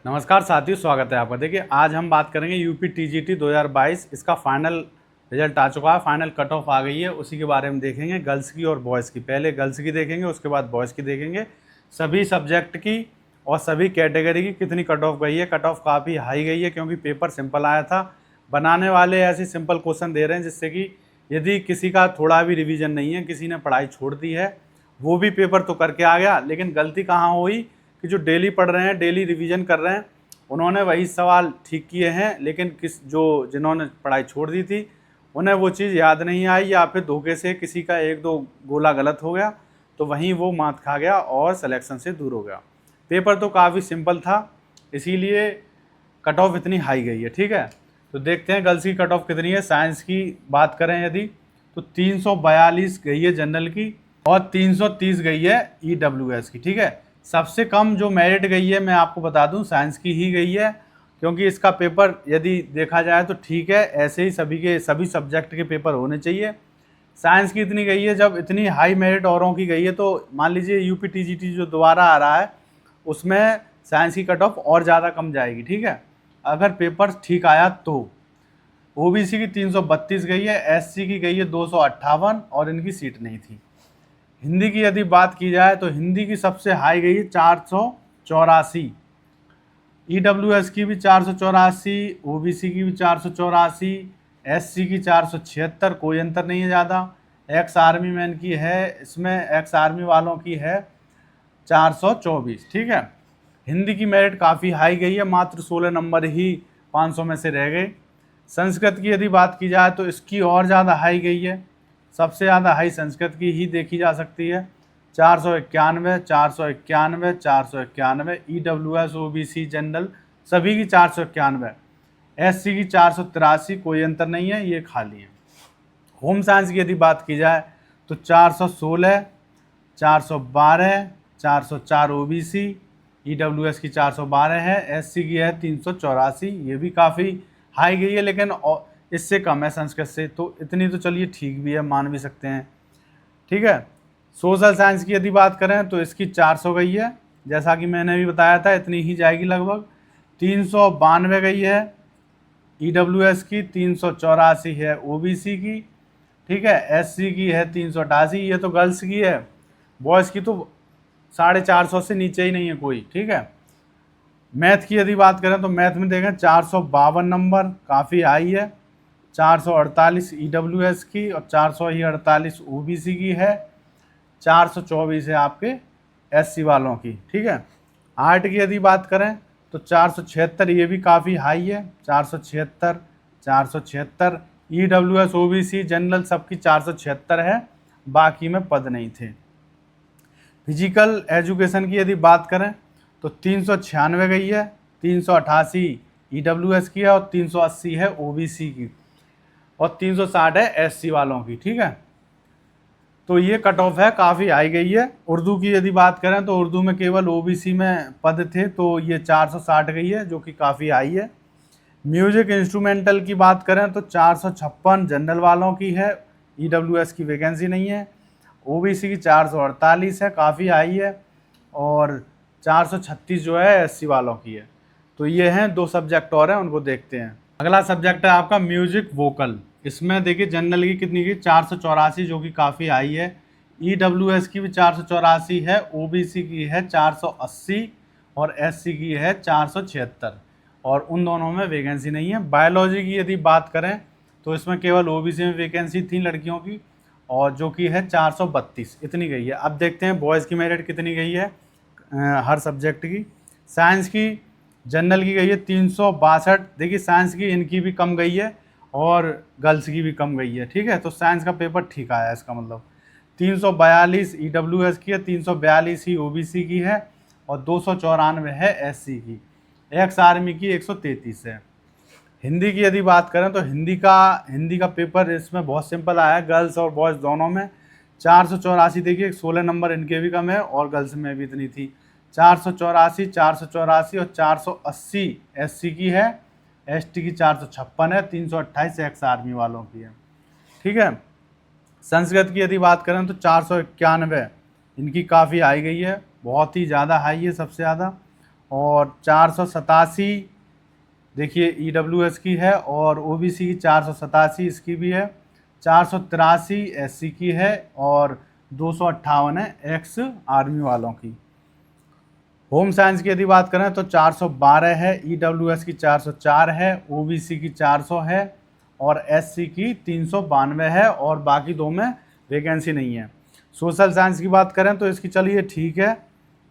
नमस्कार साथियों, स्वागत है आपका। देखिए, आज हम बात करेंगे यूपी टीजीटी 2022। इसका फाइनल रिजल्ट आ चुका है, फाइनल कट ऑफ आ गई है। उसी के बारे में देखेंगे, गर्ल्स की और बॉयज़ की। पहले गर्ल्स की देखेंगे, उसके बाद बॉयज़ की देखेंगे। सभी सब्जेक्ट की और सभी कैटेगरी की कितनी कट ऑफ गई है। कट ऑफ काफ़ी हाई गई है क्योंकि पेपर सिंपल आया था। बनाने वाले ऐसे सिंपल क्वेश्चन दे रहे हैं जिससे कि यदि किसी का थोड़ा भी रिवीजन नहीं है, किसी ने पढ़ाई छोड़ दी है, वो भी पेपर तो करके आ गया। लेकिन गलती कहाँ हुई कि जो डेली पढ़ रहे हैं, डेली रिवीजन कर रहे हैं, उन्होंने वही सवाल ठीक किए हैं। लेकिन जिन्होंने पढ़ाई छोड़ दी थी, उन्हें वो चीज़ याद नहीं आई, या फिर धोखे से किसी का एक दो गोला गलत हो गया तो वहीं वो मात खा गया और सिलेक्शन से दूर हो गया। पेपर तो काफ़ी सिंपल था, इसीलिए कट ऑफ इतनी हाई गई है। ठीक है, तो देखते हैं गर्ल्स की कट ऑफ कितनी है। साइंस की बात करें यदि, तो 342 गई है जनरल की और 330 गई है ईडब्ल्यूएस की। ठीक है, सबसे कम जो मेरिट गई है, मैं आपको बता दूं, साइंस की ही गई है। क्योंकि इसका पेपर यदि देखा जाए तो ठीक है, ऐसे ही सभी सब्जेक्ट के पेपर होने चाहिए। साइंस की इतनी गई है, जब इतनी हाई मेरिट औरों की गई है तो मान लीजिए यूपी टीजीटी जो दोबारा आ रहा है उसमें साइंस की कट ऑफ और ज़्यादा कम जाएगी। ठीक है, अगर पेपर ठीक आया तो। ओबीसी की 332 गई है, एससी की गई है 258 और इनकी सीट नहीं थी। हिंदी की यदि बात की जाए तो हिंदी की सबसे हाई गई है 484। ईडब्ल्यूएस की भी 484, ओबीसी की भी 484, एससी की 476, कोई अंतर नहीं है ज़्यादा। एक्स आर्मी मैन की है, इसमें एक्स आर्मी वालों की है 424। ठीक है, हिंदी की मेरिट काफ़ी हाई गई है, मात्र 16 नंबर ही 500 में से रह गए। संस्कृत की यदि बात की जाए तो इसकी और ज़्यादा हाई गई है। सबसे ज़्यादा हाई संस्कृत की ही देखी जा सकती है, 491, 491, 491। ईडब्ल्यूएस, ओबीसी, जनरल सभी की 491। एससी की 483, कोई अंतर नहीं है, ये खाली है। होम साइंस की यदि बात की जाए तो 416, 412, 404 ओबीसी, ईडब्ल्यूएस की 412 है, एससी की है 384। ये भी काफ़ी हाई गई है, लेकिन इससे कम है संस्कृत से, तो इतनी तो चलिए ठीक भी है, मान भी सकते हैं। ठीक है, सोशल साइंस की यदि बात करें तो इसकी 400 गई है, जैसा कि मैंने भी बताया था, इतनी ही जाएगी लगभग। 392 गई है ईडब्ल्यूएस की, 384 है ओबीसी की। ठीक है, एससी की है 388। ये तो गर्ल्स की है, बॉयज़ की तो 450 से नीचे ही नहीं है कोई। ठीक है, मैथ की यदि बात करें तो मैथ में देखें 452 नंबर, काफ़ी हाई है। 448 ईडब्ल्यूएस की और 448 ओबीसी की है। 424 है आपके एससी वालों की। ठीक है, आर्ट की यदि बात करें तो 476, ये भी काफ़ी हाई है। 476, 476 ईडब्ल्यूएस, ओबीसी, जनरल सबकी 476 है, बाकी में पद नहीं थे। फिजिकल एजुकेशन की यदि बात करें तो 396 गई है, 388 ईडब्ल्यूएस की है और 380 है ओबीसी की, और 360 है एससी वालों की। ठीक है, तो ये कट ऑफ है, काफ़ी हाई गई है। उर्दू की यदि बात करें तो उर्दू में केवल ओबीसी में पद थे, तो ये 460 गई है, जो कि काफ़ी हाई है। म्यूजिक इंस्ट्रूमेंटल की बात करें तो 456 जनरल वालों की है, ईडब्ल्यूएस की वैकेंसी नहीं है। ओबीसी की 448 है, काफ़ी हाई है, और 436 जो है एससी वालों की है। तो ये हैं दो सब्जेक्ट और हैं, उनको देखते हैं। अगला सब्जेक्ट है आपका म्यूजिक वोकल। इसमें देखिए जनरल की कितनी की 484, जो कि काफ़ी हाई है। ईडब्ल्यूएस की भी 484 है, ओबीसी की है 480 और एससी की है 476, और उन दोनों में वैकेंसी नहीं है। बायोलॉजी की यदि बात करें तो इसमें केवल ओबीसी में वैकेंसी थी लड़कियों की, और जो कि है 432, इतनी गई है। अब देखते हैं बॉयज़ की मेरिट कितनी गई है हर सब्जेक्ट की। साइंस की जनरल की गई है 362। देखिए साइंस की इनकी भी कम गई है और गर्ल्स की भी कम गई है। ठीक है, तो साइंस का पेपर ठीक आया, इसका मतलब 342 ईडब्ल्यूएस की है, 342 ही ओबीसी की है, और 294 है एससी की। एक्स आर्मी की 133 है। हिंदी की यदि बात करें तो हिंदी का पेपर इसमें बहुत सिंपल आया है, गर्ल्स और बॉयज़ दोनों में। 484, देखिए 16 नंबर इनके भी कम है और गर्ल्स में भी इतनी थी। 484, 484 और 480 एससी की है, एसटी की 456 है, 328 एक्स आर्मी वालों की है। ठीक है, संस्कृत की यदि बात करें तो 491 इनकी काफ़ी हाई गई है, बहुत ही ज़्यादा हाई है, सबसे ज़्यादा। और 487 देखिए EWS की है, और OBC की 487 इसकी भी है, 483 SC की है, और 258 है एक्स आर्मी वालों की। होम साइंस की यदि बात करें तो 412 है, EWS की 404 है, OBC की 400 है, और SC की 392 है, और बाकी दो में वैकेंसी नहीं है। सोशल साइंस की बात करें तो इसकी चलिए ठीक है,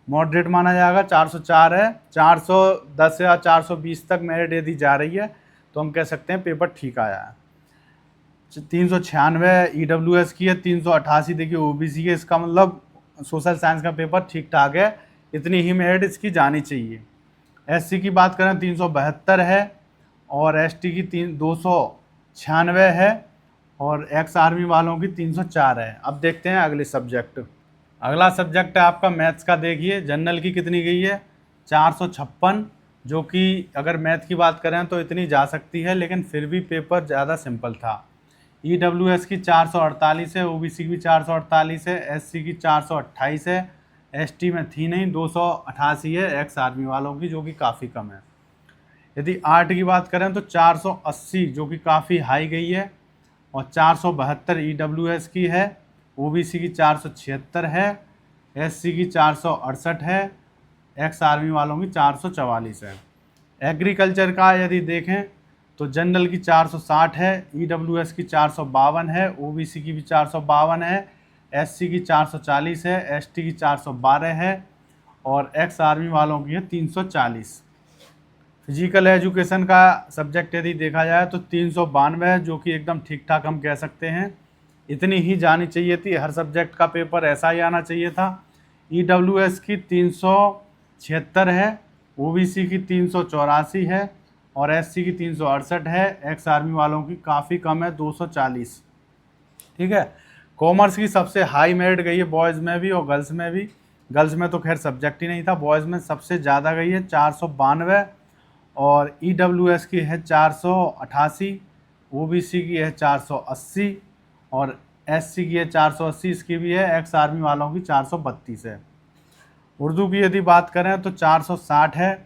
मॉडरेट माना जाएगा, 404 है, 410 या 420 तक मेरिट यदि जा रही है तो हम कह सकते हैं पेपर ठीक आया है। 396 EWS की है, 388 देखिए OBC है, इसका मतलब सोशल साइंस का पेपर ठीक ठाक है, इतनी ही मेरिट इसकी जानी चाहिए। SC की बात करें 372 है, और ST की 296 है, और एक्स आर्मी वालों की 304 है। अब देखते हैं अगले सब्जेक्ट। अगला सब्जेक्ट है आपका मैथ्स का। देखिए जनरल की कितनी गई है, 456, जो कि अगर मैथ की बात करें तो इतनी जा सकती है, लेकिन फिर भी पेपर ज़्यादा सिंपल था। EWS की 448 है, OBC की 448 है, SC की 428 है, ST में थी नहीं, 288 है एक्स आर्मी वालों की, जो कि काफ़ी कम है। यदि आर्ट की बात करें तो 480, जो कि काफ़ी हाई गई है, और 472 EWS की है, OBC की 476 है, SC की 468 है, एक्स आर्मी वालों की 444 है। एग्रीकल्चर का यदि देखें तो जनरल की 460 है, EWS की 452 है, OBC की भी 452 है, SC की 440 है, ST की 412 है, और एक्स आर्मी वालों की है 340। फिजिकल एजुकेशन का सब्जेक्ट यदि देखा जाए तो 392 है, जो कि एकदम ठीक ठाक हम कह सकते हैं, इतनी ही जानी चाहिए थी। हर सब्जेक्ट का पेपर ऐसा ही आना चाहिए था। EWS की 376 है, OBC की 384 है, और SC की 368 है, एक्स आर्मी वालों की काफ़ी कम है, 240। ठीक है। कॉमर्स की सबसे हाई मेरिट गई है बॉयज़ में भी और गर्ल्स में भी। गर्ल्स में तो खैर सब्जेक्ट ही नहीं था, बॉयज़ में सबसे ज़्यादा गई है 492, और EWS की है 488, OBC की है 480, और SC की है 480, इसकी भी है, एक्स आर्मी वालों की 432 है। उर्दू की यदि बात करें तो 460 है,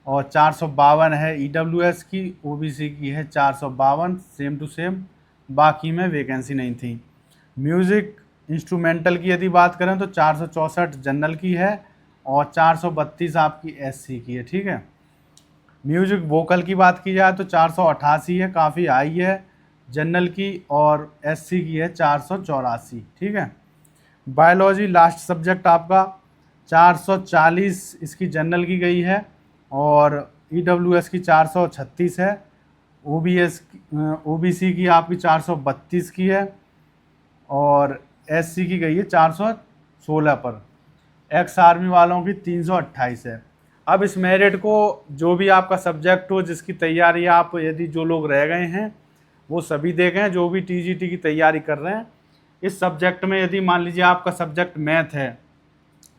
और 452 है EWS की, OBC की है 452, सेम टू सेम, बाकी में वैकेंसी नहीं थी। म्यूज़िक इंस्ट्रूमेंटल की यदि बात करें तो 464 जनरल की है, और 432 आपकी SC की है। ठीक है। म्यूजिक वोकल की बात की जाए तो 488 है, काफ़ी हाई है जनरल की, और SC की है 484। ठीक है। बायोलॉजी लास्ट सब्जेक्ट आपका, 440 इसकी जनरल की गई है, और EWS की 436 है, OBC की आपकी 432 की है, और SC की गई है 416 पर, एक्स आर्मी वालों की 328 है। अब इस मेरिट को जो भी आपका सब्जेक्ट हो, जिसकी तैयारी आप यदि जो लोग रह गए हैं वो सभी देखें, जो भी TGT की तैयारी कर रहे हैं। इस सब्जेक्ट में यदि मान लीजिए आपका सब्जेक्ट मैथ है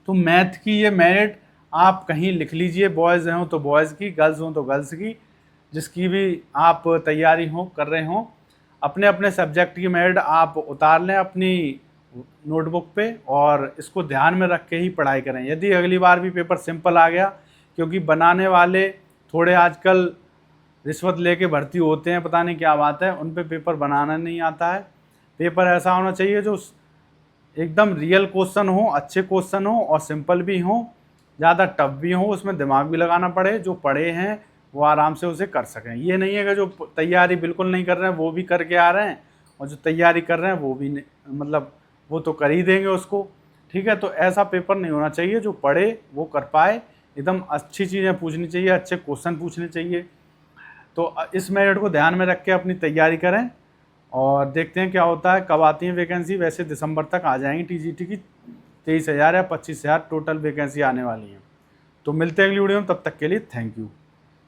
तो मैथ की ये मेरिट आप कहीं लिख लीजिए, बॉयज़ हों तो बॉयज़ की, गर्ल्स हों तो गर्ल्स की, जिसकी भी आप तैयारी हो कर रहे हों, अपने अपने सब्जेक्ट की मेरिट आप उतार लें अपनी नोटबुक पे, और इसको ध्यान में रख के ही पढ़ाई करें। यदि अगली बार भी पेपर सिंपल आ गया, क्योंकि बनाने वाले थोड़े आजकल रिश्वत लेके भर्ती होते हैं, पता नहीं क्या बात है, उन पे पेपर बनाना नहीं आता है। पेपर ऐसा होना चाहिए जो एकदम रियल क्वेश्चन हो, अच्छे क्वेश्चन हो, और सिंपल भी हो, ज़्यादा टफ भी हो, उसमें दिमाग भी लगाना पड़े, जो पढ़े हैं वो आराम से उसे कर सकें। ये नहीं है कि जो तैयारी बिल्कुल नहीं कर रहे हैं वो भी करके आ रहे हैं, और जो तैयारी कर रहे हैं वो भी मतलब वो तो कर ही देंगे उसको। ठीक है। तो ऐसा पेपर नहीं होना चाहिए, जो पढ़े वो कर पाए, एकदम अच्छी चीज़ें पूछनी चाहिए, अच्छे क्वेश्चन पूछने चाहिए। तो इस मेरिट को ध्यान में रख के अपनी तैयारी करें, और देखते हैं क्या होता है, कब आती है वैकेंसी। वैसे दिसंबर तक आ जाएंगी TGT की 23,000 या 25,000 टोटल वैकेंसी आने वाली हैं। तो मिलते हैं अगली वीडियो में, तब तक के लिए थैंक यू।